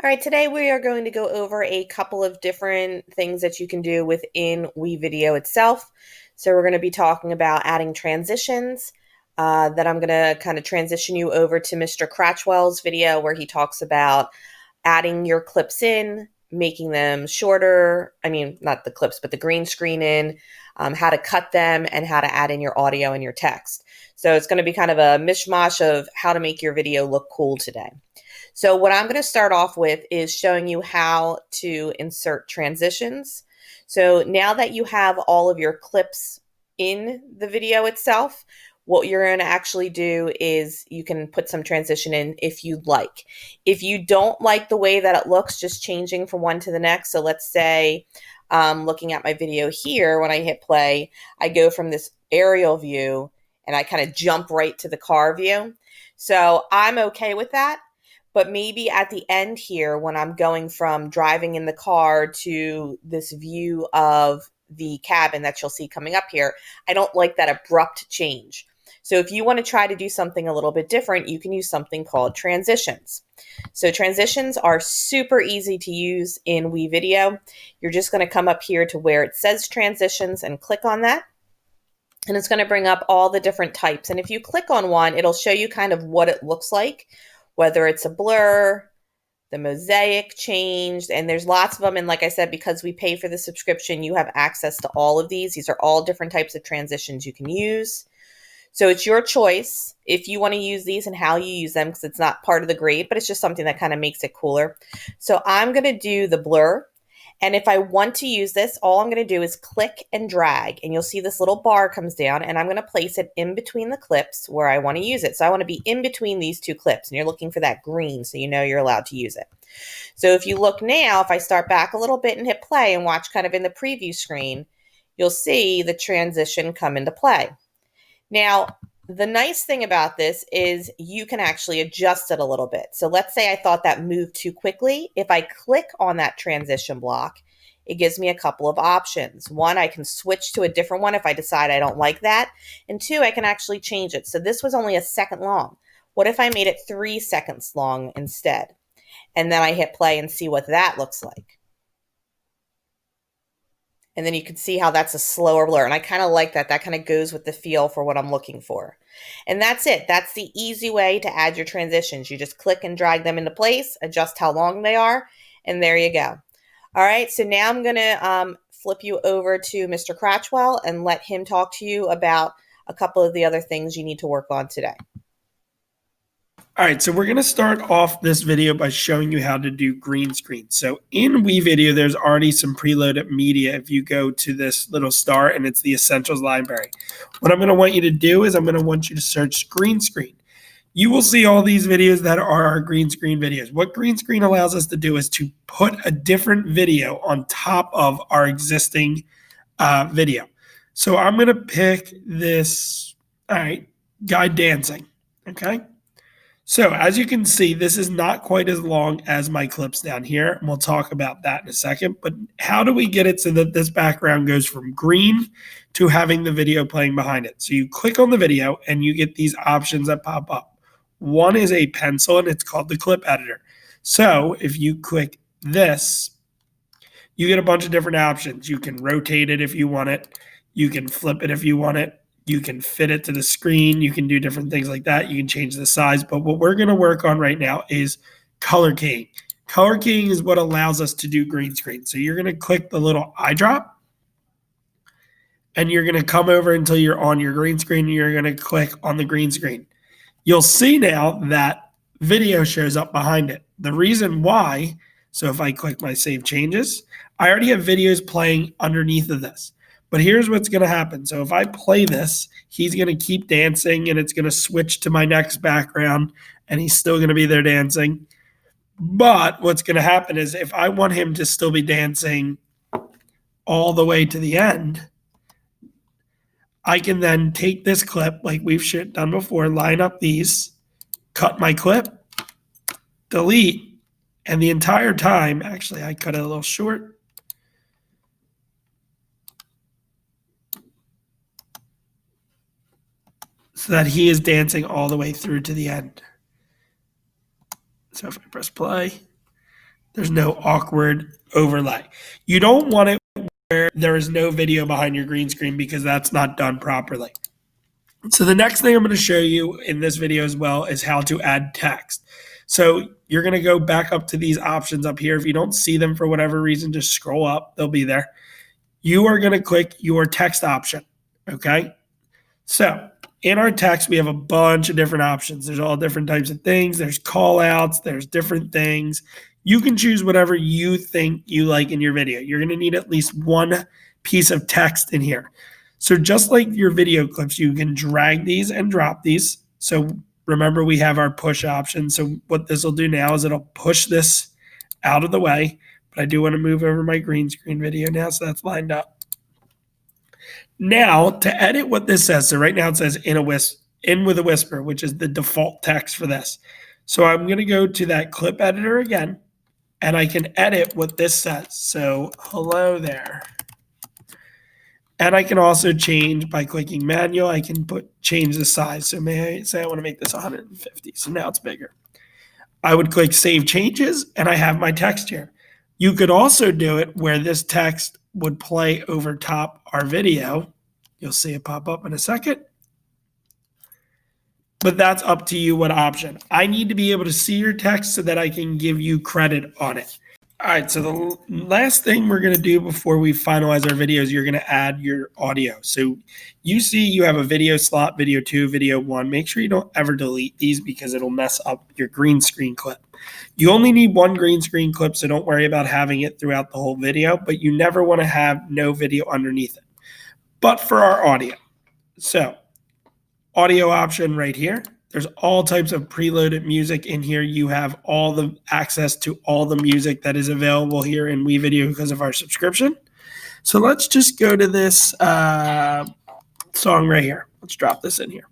All right, today we are going to go over a couple of different things that you can do within WeVideo itself. So we're going to be talking about adding transitions. Then I'm going to kind of transition you over to Mr. Cratchwell's video where he talks about adding your clips in, making them shorter. I mean, not the clips, but the green screen in, how to cut them, and how to add in your audio and your text. So it's going to be kind of a mishmash of how to make your video look cool today. So what I'm going to start off with is showing you how to insert transitions. So now that you have all of your clips in the video itself, what you're going to actually do is you can put some transition in if you'd like. If you don't like the way that it looks, just changing from one to the next. So let's say, looking at my video here, when I hit play, I go from this aerial view and I kind of jump right to the car view. So I'm okay with that. But maybe at the end here, when I'm going from driving in the car to this view of the cabin that you'll see coming up here, I don't like that abrupt change. So if you want to try to do something a little bit different, you can use something called transitions. So transitions are super easy to use in WeVideo. You're just going to come up here to where it says transitions and click on that. And it's going to bring up all the different types. And if you click on one, it'll show you kind of what it looks like, whether it's a blur, the mosaic changed, and there's lots of them. And like I said, because we pay for the subscription, you have access to all of these. These are all different types of transitions you can use. So it's your choice if you want to use these and how you use them, because it's not part of the grade, but it's just something that kind of makes it cooler. So I'm going to do the blur. And if I want to use this, all I'm going to do is click and drag, and you'll see this little bar comes down, and I'm going to place it in between the clips where I want to use it. So I want to be in between these two clips, and you're looking for that green so you know you're allowed to use it. So if you look now, if I start back a little bit and hit play and watch kind of in the preview screen, you'll see the transition come into play. Now, the nice thing about this is you can actually adjust it a little bit. So let's say I thought that moved too quickly. If I click on that transition block, it gives me a couple of options. One, I can switch to a different one if I decide I don't like that. And two, I can actually change it. So this was only a second long. What if I made it 3 seconds long instead? And then I hit play and see what that looks like. And then you can see how that's a slower blur. And I kind of like that. That kind of goes with the feel for what I'm looking for. And that's it. That's the easy way to add your transitions. You just click and drag them into place, adjust how long they are, and there you go. All right, so now I'm going to flip you over to Mr. Cratchwell and let him talk to you about a couple of the other things you need to work on today. All right, so we're going to start off this video by showing you how to do green screen. So in WeVideo, there's already some preloaded media if you go to this little star, and it's the Essentials library. What I'm going to want you to do is I'm going to want you to search green screen. You will see all these videos that are our green screen videos. What green screen allows us to do is to put a different video on top of our existing video. So I'm going to pick this, all right, guy dancing, okay? So as you can see, this is not quite as long as my clips down here, and we'll talk about that in a second. But how do we get it so that this background goes from green to having the video playing behind it? So you click on the video and you get these options that pop up. One is a pencil, and it's called the clip editor. So if you click this, you get a bunch of different options. You can rotate it if you want it. You can flip it if you want it. You can fit it to the screen. You can do different things like that. You can change the size. But what we're going to work on right now is color keying. Color keying is what allows us to do green screen. So you're going to click the little eye drop, and you're going to come over until you're on your green screen, and you're going to click on the green screen. You'll see now that video shows up behind it. The reason why, so if I click my save changes, I already have videos playing underneath of this. But here's what's going to happen. So if I play this, he's going to keep dancing, and it's going to switch to my next background, and he's still going to be there dancing. But what's going to happen is if I want him to still be dancing all the way to the end, I can then take this clip like we've done before, line up these, cut my clip, delete, and the entire time, actually I cut it a little short, so that he is dancing all the way through to the end. So if I press play, There's no awkward overlay. You don't want it where there is no video behind your green screen because that's not done properly. So the next thing I'm going to show you in this video as well is how to add text. So you're going to go back up to these options up here. If you don't see them for whatever reason, just scroll up. They'll be there. You are going to click your text option. Okay. So in our text, we have a bunch of different options. There's all different types of things. There's call outs. There's different things. You can choose whatever you think you like in your video. You're going to need at least one piece of text in here. So just like your video clips, you can drag these and drop these. So remember, we have our push option. So what this will do now is it'll push this out of the way. But I do want to move over my green screen video now, so that's lined up. Now, to edit what this says, so right now it says in with a whisper, which is the default text for this. So I'm going to go to that clip editor again, and I can edit what this says. So hello there. And I can also change by clicking manual. I can change the size. So may I say I want to make this 150. So now it's bigger. I would click save changes and I have my text here. You could also do it where this text would play over top our video. You'll see it pop up in a second. But that's up to you what option. I need to be able to see your text so that I can give you credit on it. All right, so the last thing we're going to do before we finalize our video is you're going to add your audio. So you see you have a video slot, video 2, video 1. Make sure you don't ever delete these because it'll mess up your green screen clip. You only need one green screen clip, so don't worry about having it throughout the whole video, but you never want to have no video underneath it. But for our audio, so audio option right here. There's all types of preloaded music in here. You have all the access to all the music that is available here in WeVideo because of our subscription. So let's just go to this song right here. Let's drop this in here.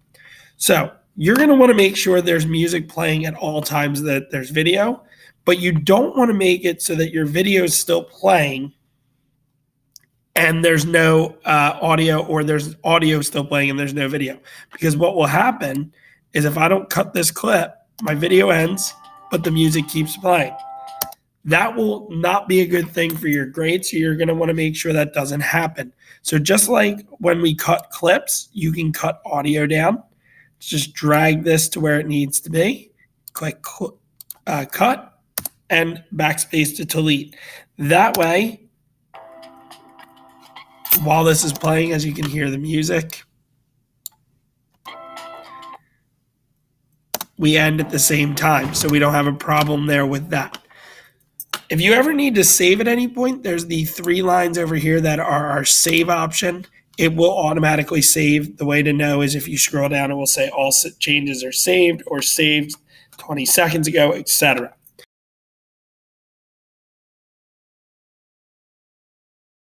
So you're going to want to make sure there's music playing at all times, that there's video, but you don't want to make it so that your video is still playing and there's no audio, or there's audio still playing and there's no video. Because what will happen is if I don't cut this clip, my video ends, but the music keeps playing. That will not be a good thing for your grade, so you're going to want to make sure that doesn't happen. So just like when we cut clips, you can cut audio down. Just drag this to where it needs to be. Click cut and backspace to delete. That way, while this is playing, as you can hear the music, we end at the same time, so we don't have a problem there with that. If you ever need to save at any point, there's the 3 lines over here that are our save option. It will automatically save. The way to know is if you scroll down, it will say all changes are saved or saved 20 seconds ago, etc.